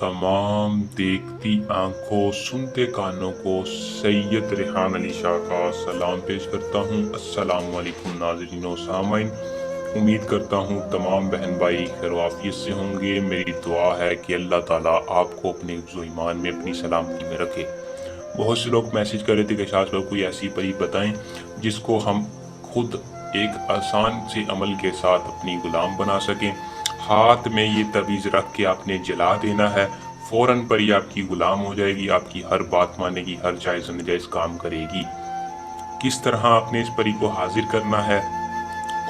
तमाम देखती आंखों सुनते कानों को सैयद रेहान अली शाह का सलाम पेश करता हूँ। अस्सलाम वालेकुम नाज़रीन व सामाइन। उम्मीद करता हूँ तमाम बहन भाई खैर-ओ-आफियत से होंगे। मेरी दुआ है कि अल्लाह ताला आपको अपने हिफ्ज़-ओ ईमान में अपनी सलामती में रखे। बहुत से लोग मैसेज कर रहे थे कि शाह साहब कोई ऐसी परी बताएं जिसको हम खुद एक आसान से अमल के साथ अपनी गुलाम बना सकें। हाथ में ये तवीज़ रख के आपने जला देना है, फ़ौरन परी आपकी गुलाम हो जाएगी, आपकी हर बात मानेगी, हर जायज़ व नाजायज़ काम करेगी। किस तरह आपने इस परी को हाजिर करना है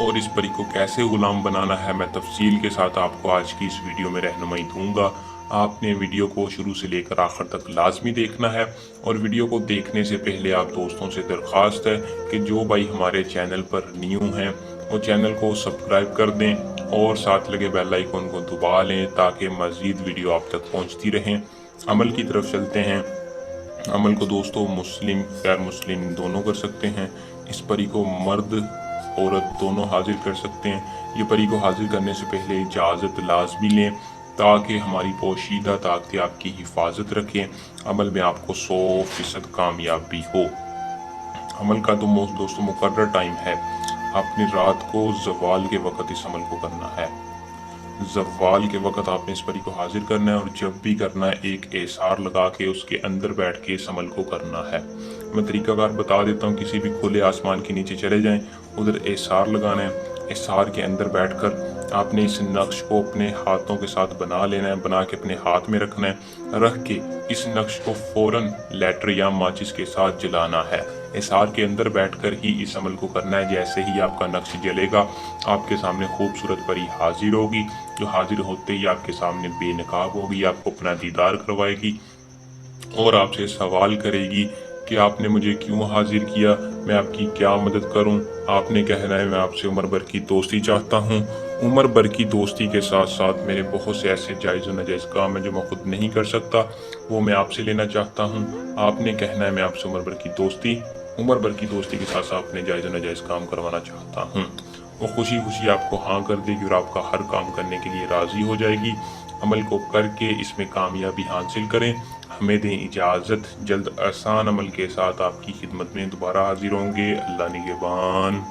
और इस परी को कैसे गुलाम बनाना है, मैं तफसील के साथ आपको आज की इस वीडियो में रहनुमाई दूंगा। आपने वीडियो को शुरू से लेकर आखिर तक लाजमी देखना है और वीडियो को देखने से पहले आप दोस्तों से दरख्वास्त है कि जो भाई हमारे चैनल पर न्यू हैं वो चैनल को सब्सक्राइब कर दें और साथ लगे बेल आइकन को दबा लें ताकि मज़ीद वीडियो आप तक पहुंचती रहें। अमल की तरफ चलते हैं। अमल को दोस्तों मुस्लिम गैर मुस्लिम दोनों कर सकते हैं। इस परी को मर्द औरत दोनों हाजिर कर सकते हैं। ये परी को हाजिर करने से पहले इजाज़त लाजमी लें ताकि हमारी पोशीदा ताकतें आपकी हिफाजत रखें, अमल में आपको 100% कामयाबी हो। अमल का तो दोस्तों मुकर्रर टाइम है। आपने रात को ज़वाल के वक़्त इस अमल को करना है। ज़वाल के वक़्त आपने इस परी को हाजिर करना है और जब भी करना है एक एसार लगा के उसके अंदर बैठ के इस अमल को करना है। मैं तरीकाकार बता देता हूँ। किसी भी खुले आसमान के नीचे चले जाएं, उधर एसार लगाना है। एसार के अंदर बैठकर आपने इस नक्श को अपने हाथों के साथ बना लेना है, बना के अपने हाथ में रखना है। रख के इस नक्श को फ़ौरन लाइटर या माचिस के साथ जलाना है। एसार के अंदर बैठकर ही इस अमल को करना है। जैसे ही आपका नक्श जलेगा आपके सामने खूबसूरत परी हाजिर होगी, जो हाजिर होते ही आपके सामने बेनकाब होगी, आपको अपना दीदार करवाएगी और आपसे सवाल करेगी कि आपने मुझे क्यों हाजिर किया, मैं आपकी क्या मदद करूं। आपने कहना है मैं आपसे उम्र भर की दोस्ती चाहता हूं। उम्र भर की दोस्ती के साथ साथ मेरे बहुत से ऐसे जायज़ व नाजायज़ काम हैं जो मैं खुद नहीं कर सकता, वो मैं आपसे लेना चाहता हूं। आपने कहना है मैं आपसे उम्र भर की दोस्ती के साथ साथ अपने जायज़ व नाजायज़ काम करवाना चाहता हूँ। वो खुशी खुशी आपको हाँ कर देगी और आपका हर काम करने के लिए राज़ी हो जाएगी। अमल को करके इसमें कामयाबी हासिल करें। हमें दें इजाज़त। जल्द आसान अमल के साथ आपकी खिदमत में दोबारा हाजिर होंगे। अल्लाह निगहबान।